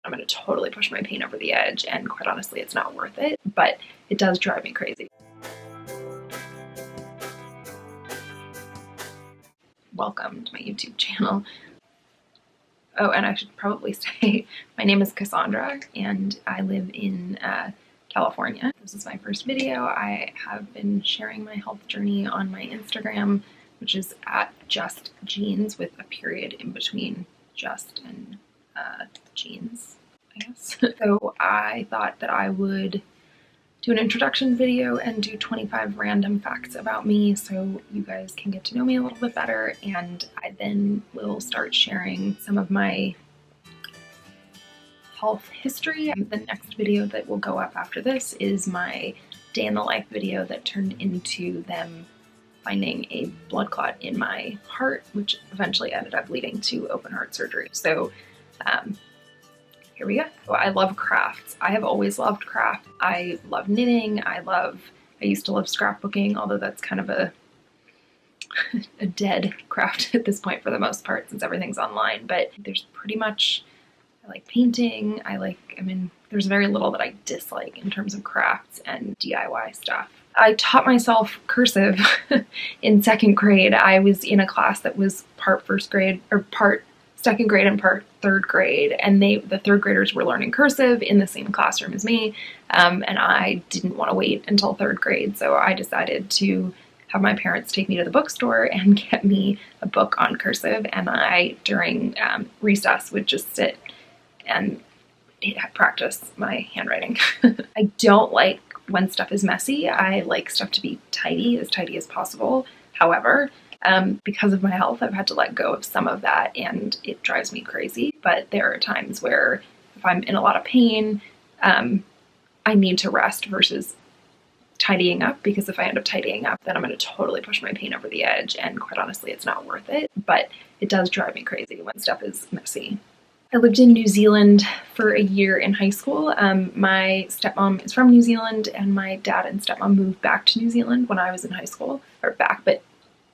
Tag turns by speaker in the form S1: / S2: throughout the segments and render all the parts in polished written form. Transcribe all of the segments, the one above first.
S1: I'm going to totally push my pain over the edge, and quite honestly, it's not worth it, but it does drive me crazy. Welcome to my YouTube channel. Oh, and I should probably say my name is Cassandra and I live in California. This is my first video. I have been sharing my health journey on my Instagram, which is at Just Jeans with a period in between just and jeans, I guess. So I thought that I would do an introduction video and do 25 random facts about me so you guys can get to know me a little bit better, and I then will start sharing some of my health history. The next video that will go up after this is my day in the life video that turned into them finding a blood clot in my heart, which eventually ended up leading to open heart surgery. So here we go. I love crafts. I have always loved craft. I love knitting. I used to love scrapbooking, although that's kind of a dead craft at this point for the most part since everything's online. But there's pretty much, I like painting. There's very little that I dislike in terms of crafts and DIY stuff. I taught myself cursive in second grade. I was in a class that was part first grade or part second grade and part third grade, and the third graders were learning cursive in the same classroom as me, and I didn't want to wait until third grade, so I decided to have my parents take me to the bookstore and get me a book on cursive, and I, during recess, would just sit and practice my handwriting. I don't like when stuff is messy. I like stuff to be tidy as possible. However, because of my health, I've had to let go of some of that and it drives me crazy. But there are times where if I'm in a lot of pain, I need to rest versus tidying up, because if I end up tidying up, then I'm going to totally push my pain over the edge, and quite honestly, it's not worth it. But it does drive me crazy when stuff is messy. I lived in New Zealand for a year in high school. My stepmom is from New Zealand, and my dad and stepmom moved back to New Zealand when I was in high school, but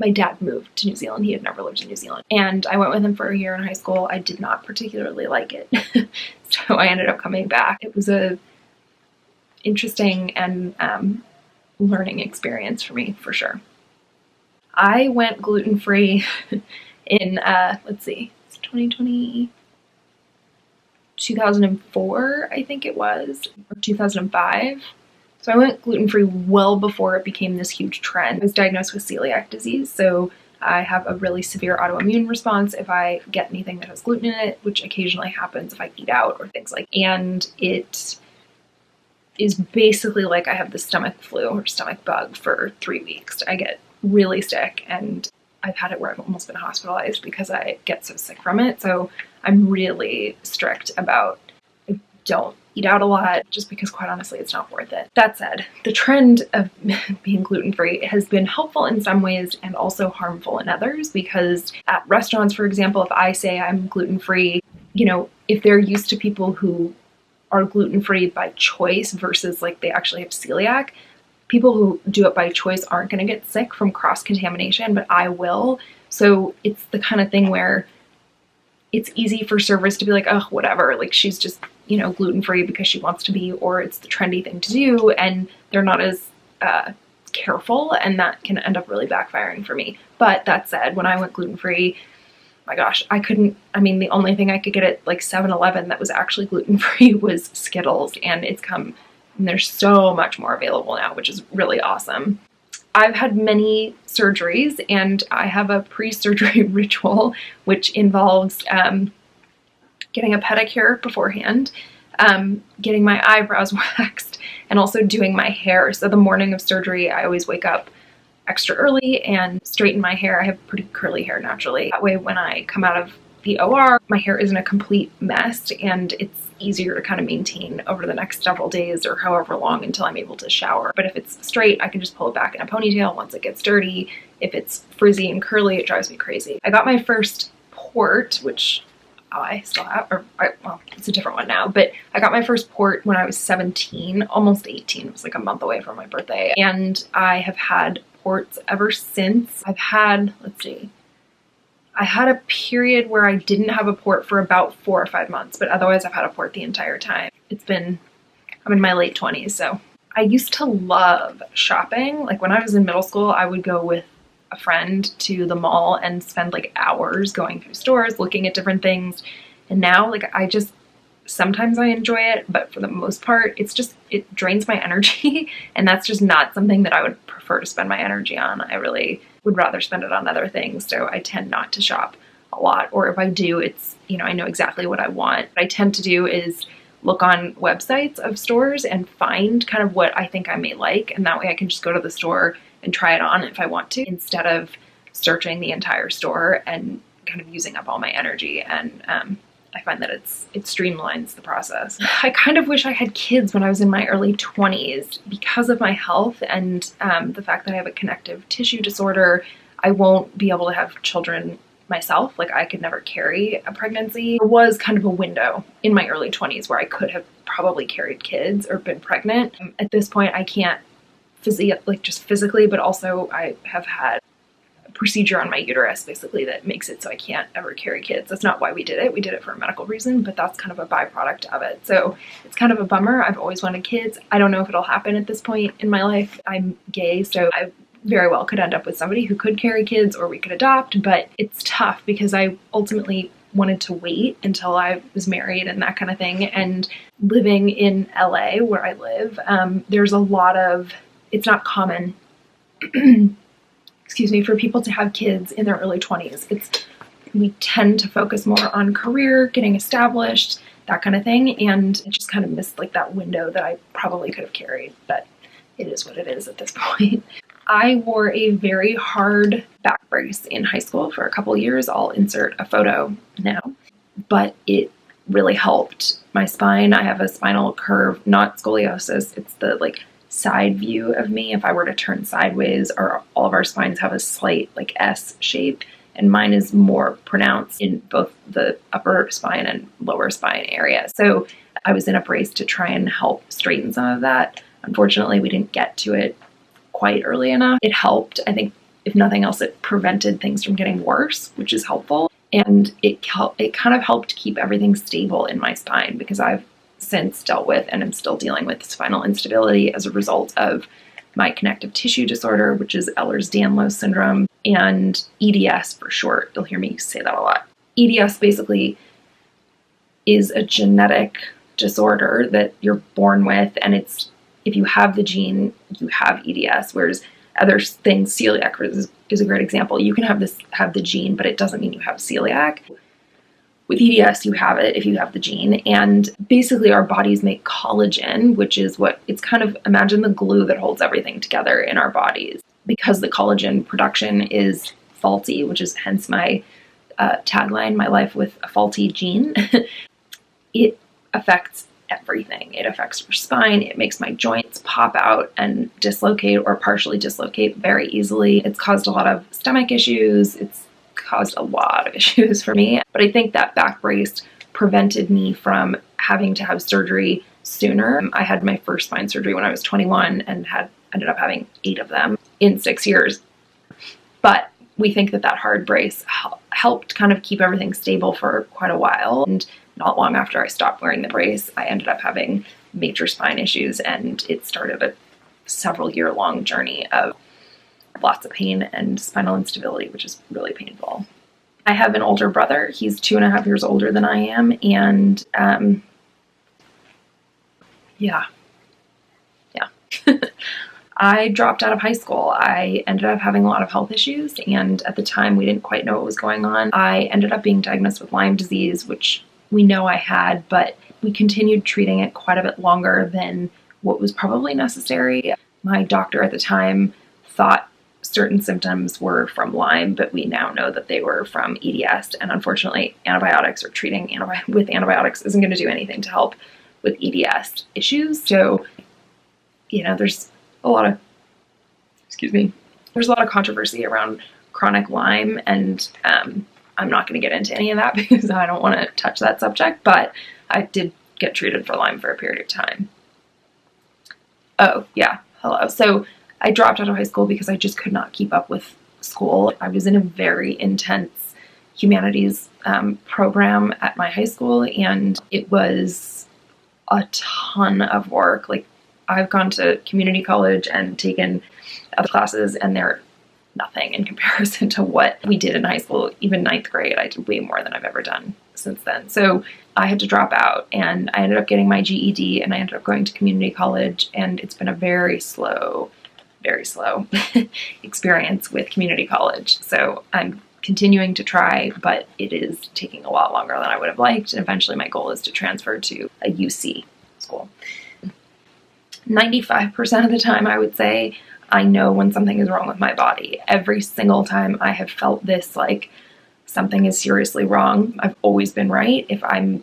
S1: my dad moved to New Zealand. He had never lived in New Zealand. And I went with him for a year in high school. I did not particularly like it. So I ended up coming back. It was a interesting and learning experience for me, for sure. I went gluten-free in, let's see, it's 2004, I think it was, or 2005. So I went gluten-free well before it became this huge trend. I was diagnosed with celiac disease, so I have a really severe autoimmune response if I get anything that has gluten in it, which occasionally happens if I eat out or things like that. And it is basically like I have the stomach flu or stomach bug for 3 weeks. I get really sick, and I've had it where I've almost been hospitalized because I get so sick from it. So I'm really strict about, I don't eat out a lot, just because quite honestly it's not worth it. That said, the trend of being gluten-free has been helpful in some ways and also harmful in others, because at restaurants, for example, if I say I'm gluten-free, if they're used to people who are gluten-free by choice versus like they actually have celiac, people who do it by choice aren't going to get sick from cross-contamination, but I will. So it's the kind of thing where it's easy for servers to be like, oh, whatever, like she's just, gluten-free because she wants to be, or it's the trendy thing to do, and they're not as careful, and that can end up really backfiring for me. But that said, when I went gluten-free, my gosh, the only thing I could get at like 7-Eleven that was actually gluten-free was Skittles, and there's so much more available now, which is really awesome. I've had many surgeries, and I have a pre-surgery ritual, which involves getting a pedicure beforehand, getting my eyebrows waxed, and also doing my hair. So the morning of surgery, I always wake up extra early and straighten my hair. I have pretty curly hair naturally. That way, when I come out of the OR, my hair isn't a complete mess, and it's easier to kind of maintain over the next several days or however long until I'm able to shower. But if it's straight, I can just pull it back in a ponytail once it gets dirty. If it's frizzy and curly, it drives me crazy. I got my first port, which I still have, well, it's a different one now, but I got my first port when I was 17, almost 18. It was like a month away from my birthday. And I have had ports ever since. I've had, let's see, I had a period where I didn't have a port for about 4 or 5 months, but otherwise I've had a port the entire time. I'm in my late 20s, so. I used to love shopping. Like when I was in middle school, I would go with a friend to the mall and spend like hours going through stores, looking at different things. And now, like, sometimes I enjoy it, but for the most part, it drains my energy. And that's just not something that I would prefer to spend my energy on. I really would rather spend it on other things. So I tend not to shop a lot. Or if I do, it's, I know exactly what I want. What I tend to do is look on websites of stores and find kind of what I think I may like. And that way I can just go to the store and try it on if I want to, instead of searching the entire store and kind of using up all my energy. And I find that it streamlines the process. I kind of wish I had kids when I was in my early 20s because of my health and the fact that I have a connective tissue disorder. I won't be able to have children myself. Like I could never carry a pregnancy. There was kind of a window in my early 20s where I could have probably carried kids or been pregnant. At this point, I can't just physically, but also I have had a procedure on my uterus basically that makes it so I can't ever carry kids. That's not why we did it. We did it for a medical reason, but that's kind of a byproduct of it. So it's kind of a bummer. I've always wanted kids. I don't know if it'll happen at this point in my life. I'm gay, so I very well could end up with somebody who could carry kids or we could adopt, but it's tough because I ultimately wanted to wait until I was married and that kind of thing. And living in LA where I live, there's a lot of, it's not common, excuse me, for people to have kids in their early 20s. We tend to focus more on career, getting established, that kind of thing. And I just kind of missed like that window that I probably could have carried, but it is what it is at this point. I wore a very hard back brace in high school for a couple years. I'll insert a photo now, but it really helped my spine. I have a spinal curve, not scoliosis. It's the like side view of me. If I were to turn sideways, or all of our spines have a slight like S shape, and mine is more pronounced in both the upper spine and lower spine area. So I was in a brace to try and help straighten some of that. Unfortunately, we didn't get to it quite early enough. It helped. I think if nothing else, it prevented things from getting worse, which is helpful. And it kind of helped keep everything stable in my spine because I've since dealt with and am still dealing with spinal instability as a result of my connective tissue disorder, which is Ehlers-Danlos syndrome, and EDS for short. You'll hear me say that a lot. EDS basically is a genetic disorder that you're born with, and if you have the gene, you have EDS, whereas other things, celiac is a great example. You can have the gene, but it doesn't mean you have celiac. With EDS, you have it if you have the gene. And basically our bodies make collagen, which is it's kind of, imagine the glue that holds everything together in our bodies. Because the collagen production is faulty, which is hence my tagline, my life with a faulty gene, it affects everything. It affects your spine. It makes my joints pop out and dislocate or partially dislocate very easily. It's caused a lot of stomach issues. It's caused a lot of issues for me. But I think that back brace prevented me from having to have surgery sooner. I had my first spine surgery when I was 21 and ended up having 8 of them in 6 years. But we think that hard brace helped kind of keep everything stable for quite a while. And not long after I stopped wearing the brace, I ended up having major spine issues, and it started a several-year-long journey of lots of pain and spinal instability, which is really painful. I have an older brother. He's 2.5 years older than I am, and yeah. I dropped out of high school. I ended up having a lot of health issues, and at the time we didn't quite know what was going on. I ended up being diagnosed with Lyme disease, which we know I had, but we continued treating it quite a bit longer than what was probably necessary. My doctor at the time thought certain symptoms were from Lyme, but we now know that they were from EDS, and unfortunately antibiotics or treating with antibiotics isn't going to do anything to help with EDS issues. So, there's a lot of controversy around chronic Lyme, and I'm not going to get into any of that because I don't want to touch that subject, but I did get treated for Lyme for a period of time. Oh, yeah. Hello. So I dropped out of high school because I just could not keep up with school. I was in a very intense humanities program at my high school, and it was a ton of work. Like, I've gone to community college and taken other classes, and they're nothing in comparison to what we did in high school. Even ninth grade, I did way more than I've ever done since then. So I had to drop out, and I ended up getting my GED, and I ended up going to community college, and it's been a very slow experience with community college. So I'm continuing to try, but it is taking a lot longer than I would have liked. And eventually my goal is to transfer to a UC school. 95% of the time, I would say, I know when something is wrong with my body. Every single time I have felt this, like, something is seriously wrong, I've always been right. If I'm,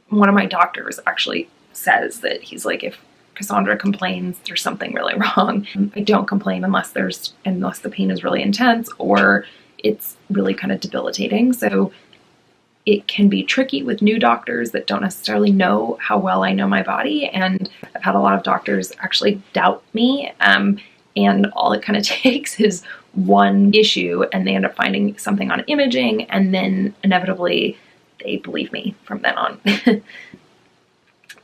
S1: one of my doctors actually says that he's like, if Cassandra complains, there's something really wrong. I don't complain unless the pain is really intense or it's really kind of debilitating. So it can be tricky with new doctors that don't necessarily know how well I know my body. And I've had a lot of doctors actually doubt me. And all it kind of takes is one issue, and they end up finding something on imaging, and then inevitably they believe me from then on.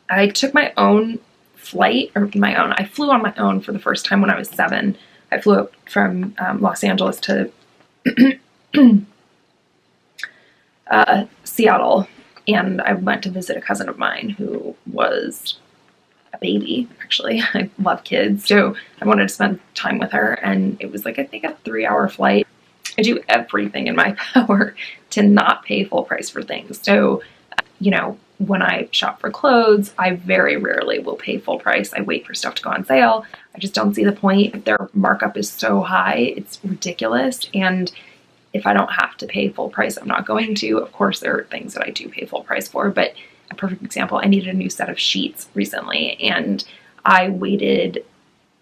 S1: I took my own flight, I flew on my own for the first time when I was 7. I flew up from Los Angeles to Seattle, and I went to visit a cousin of mine who was a baby, actually. I love kids, so I wanted to spend time with her, and it was like, I think, a 3-hour flight. I do everything in my power to not pay full price for things. So, when I shop for clothes, I very rarely will pay full price. I wait for stuff to go on sale. I just don't see the point. Their markup is so high, it's ridiculous. And if I don't have to pay full price, I'm not going to. Of course, there are things that I do pay full price for, but a perfect example, I needed a new set of sheets recently, and I waited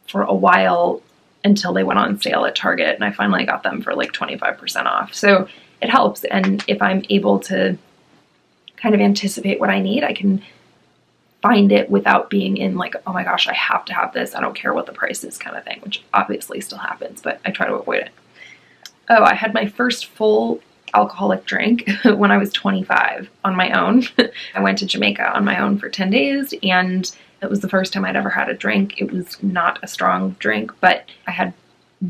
S1: for a while until they went on sale at Target, and I finally got them for like 25% off. So it helps, and if I'm able to kind of anticipate what I need, I can find it without being in like, oh my gosh, I have to have this, I don't care what the price is kind of thing, which obviously still happens, but I try to avoid it. Oh, I had my first full alcoholic drink when I was 25 on my own. I went to Jamaica on my own for 10 days, and it was the first time I'd ever had a drink. It was not a strong drink, but I had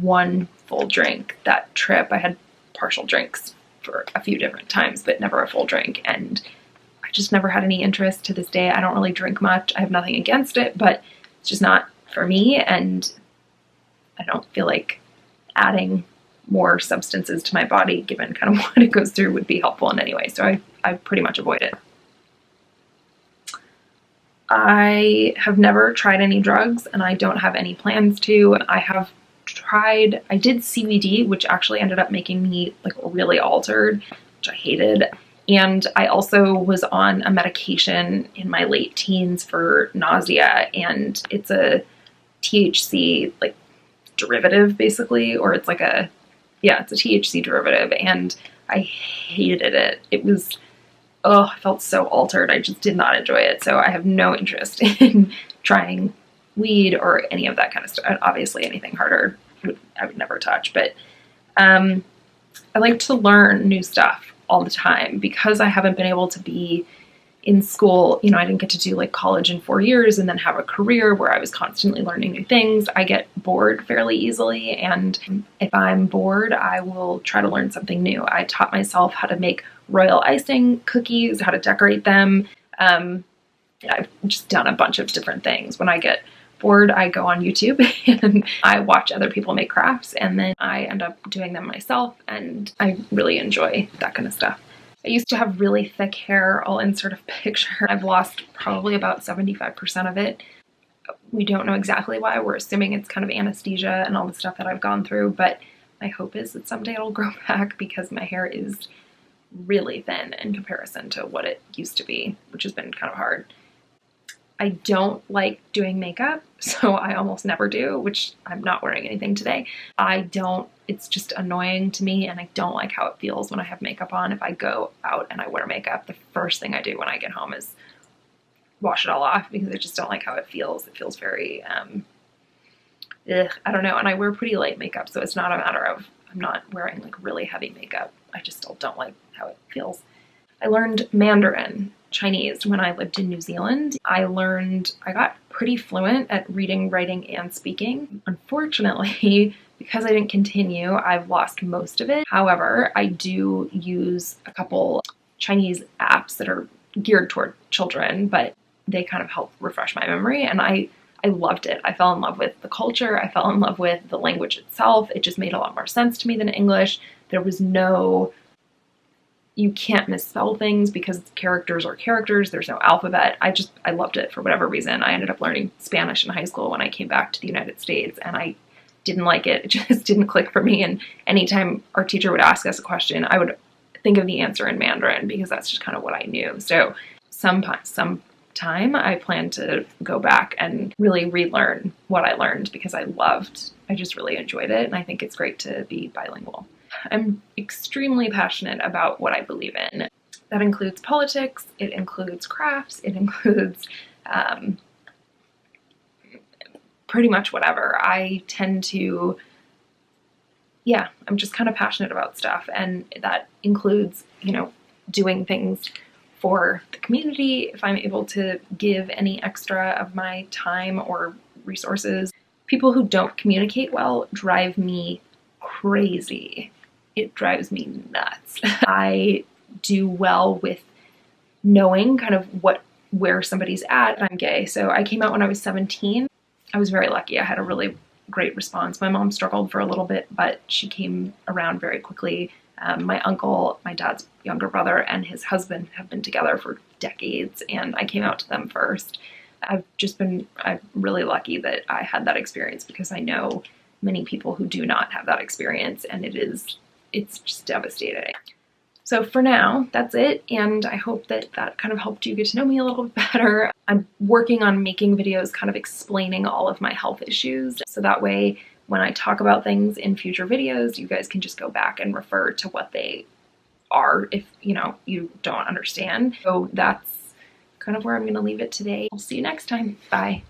S1: one full drink that trip. I had partial drinks for a few different times, but never a full drink, and I just never had any interest to this day. I don't really drink much. I have nothing against it, but it's just not for me, and I don't feel like adding more substances to my body, given kind of what it goes through, would be helpful in any way. So I pretty much avoid it. I have never tried any drugs, and I don't have any plans to. I did CBD, which actually ended up making me like really altered, which I hated. And I also was on a medication in my late teens for nausea, and it's a THC like derivative basically, or it's like it's a THC derivative, and I hated it. It was, I felt so altered. I just did not enjoy it. So I have no interest in trying weed or any of that kind of stuff. And obviously anything harder I would never touch, but I like to learn new stuff all the time because I haven't been able to be in school. I didn't get to do like college in 4 years and then have a career where I was constantly learning new things. I get bored fairly easily, and if I'm bored, I will try to learn something new. I taught myself how to make royal icing cookies, how to decorate them. I've just done a bunch of different things. When I get bored, I go on YouTube and I watch other people make crafts, and then I end up doing them myself, and I really enjoy that kind of stuff. I used to have really thick hair. I'll insert a picture. I've lost probably about 75% of it. We don't know exactly why. We're assuming it's kind of anesthesia and all the stuff that I've gone through, but my hope is that someday it'll grow back because my hair is really thin in comparison to what it used to be, which has been kind of hard. I don't like doing makeup, so I almost never do, which I'm not wearing anything today. It's just annoying to me, and I don't like how it feels when I have makeup on. If I go out and I wear makeup, the first thing I do when I get home is wash it all off because I just don't like how it feels. It feels very, I don't know, and I wear pretty light makeup, so it's not a matter of I'm not wearing like really heavy makeup I just still don't like how it feels. I learned Mandarin Chinese when I lived in New Zealand. I got pretty fluent at reading, writing, and speaking. Unfortunately, because I didn't continue, I've lost most of it. However, I do use a couple Chinese apps that are geared toward children, but they kind of help refresh my memory, and I loved it. I fell in love with the culture. I fell in love with the language itself. It just made a lot more sense to me than English. There was no, you can't misspell things because characters are characters. There's no alphabet. I loved it for whatever reason. I ended up learning Spanish in high school when I came back to the United States, and I didn't like it. It just didn't click for me. And anytime our teacher would ask us a question, I would think of the answer in Mandarin because that's just kind of what I knew. So sometime I plan to go back and really relearn what I learned because I just really enjoyed it, and I think it's great to be bilingual. I'm extremely passionate about what I believe in. That includes politics, it includes crafts, it includes pretty much whatever. I tend to, I'm just kind of passionate about stuff, and that includes, doing things for the community if I'm able to give any extra of my time or resources. People who don't communicate well drive me crazy. It drives me nuts. I do well with knowing kind of where somebody's at. I'm gay, so I came out when I was 17. I was very lucky. I had a really great response. My mom struggled for a little bit, but she came around very quickly. My uncle, my dad's younger brother, and his husband have been together for decades, and I came out to them first. I'm really lucky that I had that experience because I know many people who do not have that experience, and it's just devastating. So for now, that's it, and I hope that kind of helped you get to know me a little bit better. I'm working on making videos kind of explaining all of my health issues, so that way when I talk about things in future videos, you guys can just go back and refer to what they are if, you don't understand. So that's kind of where I'm going to leave it today. I'll see you next time. Bye.